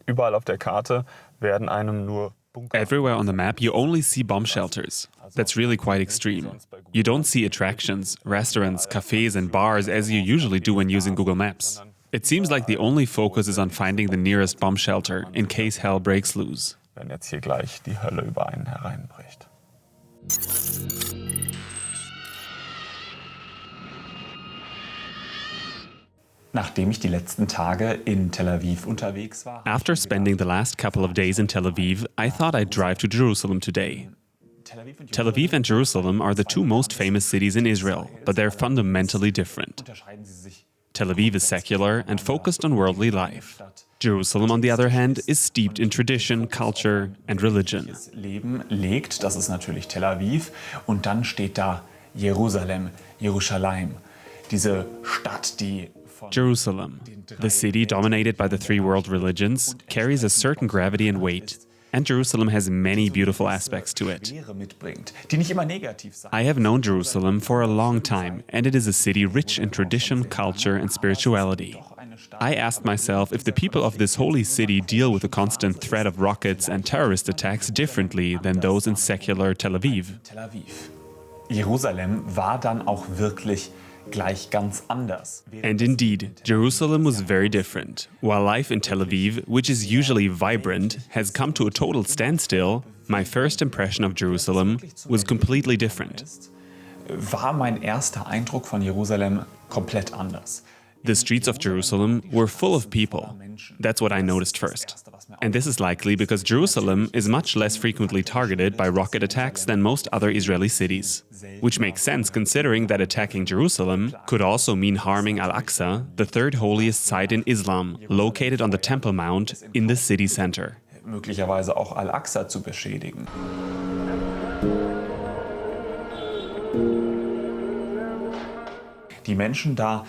Überall auf der Karte werden einem nur Bunker. Everywhere on the map, you only see bomb shelters. That's really quite extreme. You don't see attractions, restaurants, cafes, and bars as you usually do when using Google Maps. It seems like the only focus is on finding the nearest bomb shelter in case hell breaks loose. Wenn jetzt hier gleich die Hölle über einen hereinbricht. Nachdem ich die letzten Tage in Tel Aviv unterwegs war, After spending the last couple of days in Tel Aviv, I thought I'd drive to Jerusalem today. Tel Aviv and Jerusalem are the two most famous cities in Israel, but they're fundamentally different. unterscheiden sie sich. Tel Aviv is secular and focused on worldly life. Jerusalem, on the other hand, is steeped in tradition, culture, and religion. Das Leben legt, das ist natürlich Tel Aviv, und dann steht da Jerusalem, Jerusalem, diese Stadt, die von Jerusalem, the city dominated by the three world religions, carries a certain gravity and weight, and Jerusalem has many beautiful aspects to it. Schwere mitbringt, die nicht immer negativ sein. I have known Jerusalem for a long time, and it is a city rich in tradition, culture, and spirituality. I asked myself if the people of this holy city deal with the constant threat of rockets and terrorist attacks differently than those in secular Tel Aviv. Tel Aviv. Jerusalem war dann auch wirklich gleich ganz anders. And indeed, Jerusalem was very different. While life in Tel Aviv, which is usually vibrant, has come to a total standstill, my first impression of Jerusalem was completely different. War mein erster Eindruck von Jerusalem komplett anders. The streets of Jerusalem were full of people. That's what I noticed first. And this is likely because Jerusalem is much less frequently targeted by rocket attacks than most other Israeli cities. Which makes sense considering that attacking Jerusalem could also mean harming Al-Aqsa, the third holiest site in Islam, located on the Temple Mount in the city center. Möglicherweise auch Al-Aqsa zu beschädigen. Die Menschen da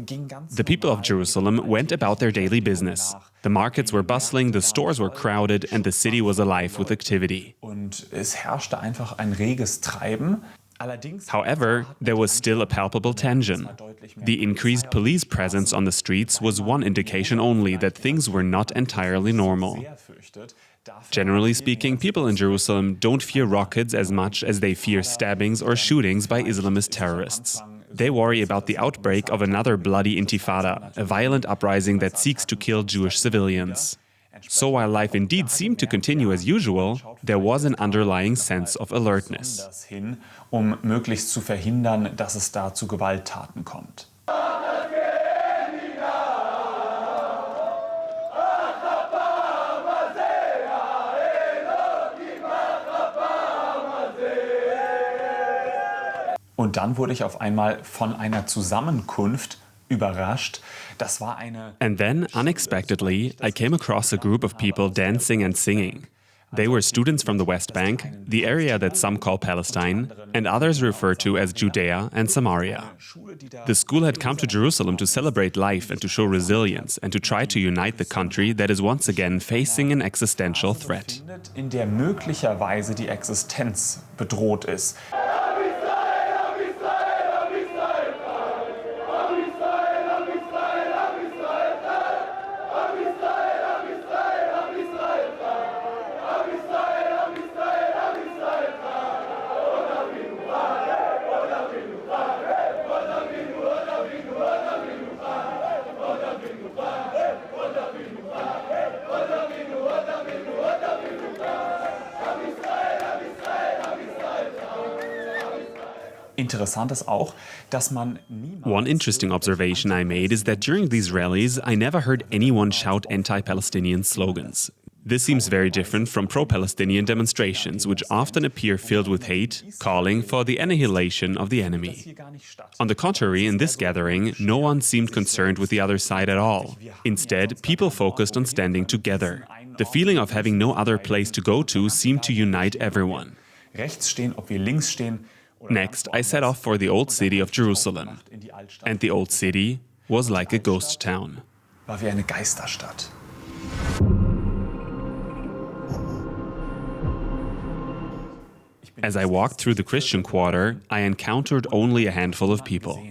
gingen ganz The people of Jerusalem went about their daily business. The markets were bustling, the stores were crowded, and the city was alive with activity. und es herrschte einfach ein reges Treiben. Allerdings However, there was still a palpable tension. The increased police presence on the streets was one indication only that things were not entirely normal. fürchtet, Generally speaking, people in Jerusalem don't fear rockets as much as they fear stabbings or shootings by Islamist terrorists. They worry about the outbreak of another bloody intifada, a violent uprising that seeks to kill Jewish civilians. So while life indeed seemed to continue as usual, there was an underlying sense of alertness. das hin, möglichst zu verhindern, dass es da zu Gewalttaten kommt. Und dann wurde ich auf einmal von einer Zusammenkunft überrascht. Das war eine And then, unexpectedly, I came across a group of people dancing and singing. They were students from the West Bank, the area that some call Palestine, and others refer to as Judea and Samaria. The school had come to Jerusalem to celebrate life and to show resilience and to try to unite the country that is once again facing an existential threat. in der möglicherweise die Existenz bedroht ist. Interessant ist auch, dass man niemals One interesting observation I made is that during these rallies, I never heard anyone shout anti-Palestinian slogans. This seems very different from pro-Palestinian demonstrations, which often appear filled with hate, calling for the annihilation of the enemy. On the contrary, in this gathering, no one seemed concerned with the other side at all. Instead, people focused on standing together. The feeling of having no other place to go to seemed to unite everyone. rechts stehen, ob wir links stehen. Next, I set off for the old city of Jerusalem. And the old city was like a ghost town. War wie eine Geisterstadt. As I walked through the Christian quarter, I encountered only a handful of people.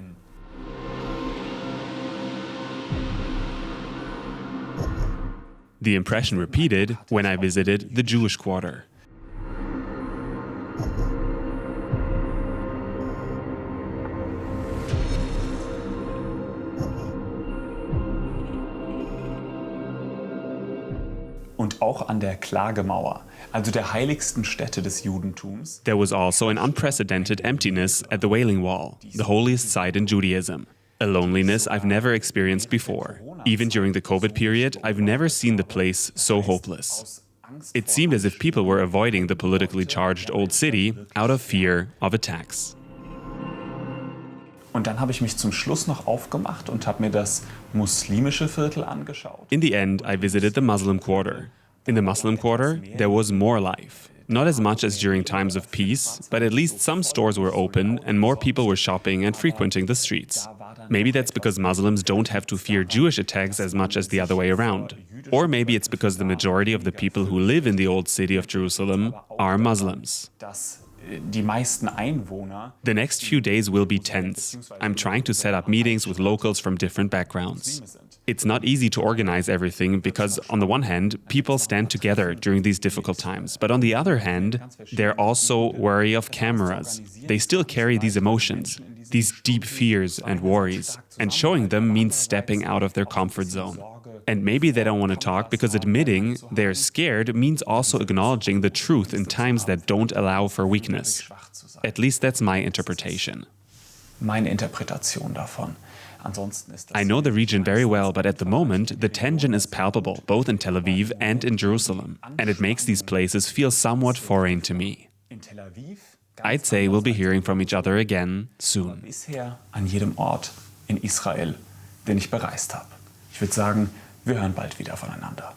The impression repeated when I visited the Jewish quarter. Und auch an der Klagemauer, also der heiligsten Stätte des Judentums. There was also an unprecedented emptiness at the Wailing Wall, the holiest site in Judaism. A loneliness I've never experienced before. Even during the COVID period, I've never seen the place so hopeless. It seemed as if people were avoiding the politically charged old city out of fear of attacks. Und dann habe ich mich zum Schluss noch aufgemacht und habe mir das muslimische Viertel angeschaut. In the end, I visited the Muslim quarter. In the Muslim quarter, there was more life. Not as much as during times of peace, but at least some stores were open and more people were shopping and frequenting the streets. Maybe that's because Muslims don't have to fear Jewish attacks as much as the other way around. Or maybe it's because the majority of the people who live in the old city of Jerusalem are Muslims. Die meisten Einwohner. The next few days will be tense. I'm trying to set up meetings with locals from different backgrounds. It's not easy to organize everything because, on the one hand, people stand together during these difficult times. But on the other hand, they're also wary of cameras. They still carry these emotions, these deep fears and worries. And showing them means stepping out of their comfort zone. And maybe they don't want to talk because admitting they're scared means also acknowledging the truth in times that don't allow for weakness. At least that's my interpretation. Meine Interpretation davon. I know the region very well, but at the moment, the tension is palpable, both in Tel Aviv and in Jerusalem. And it makes these places feel somewhat foreign to me. I'd say we'll be hearing from each other again soon. Bisher an jedem Ort in Israel, den ich bereist habe. Ich würde sagen, wir hören bald wieder voneinander.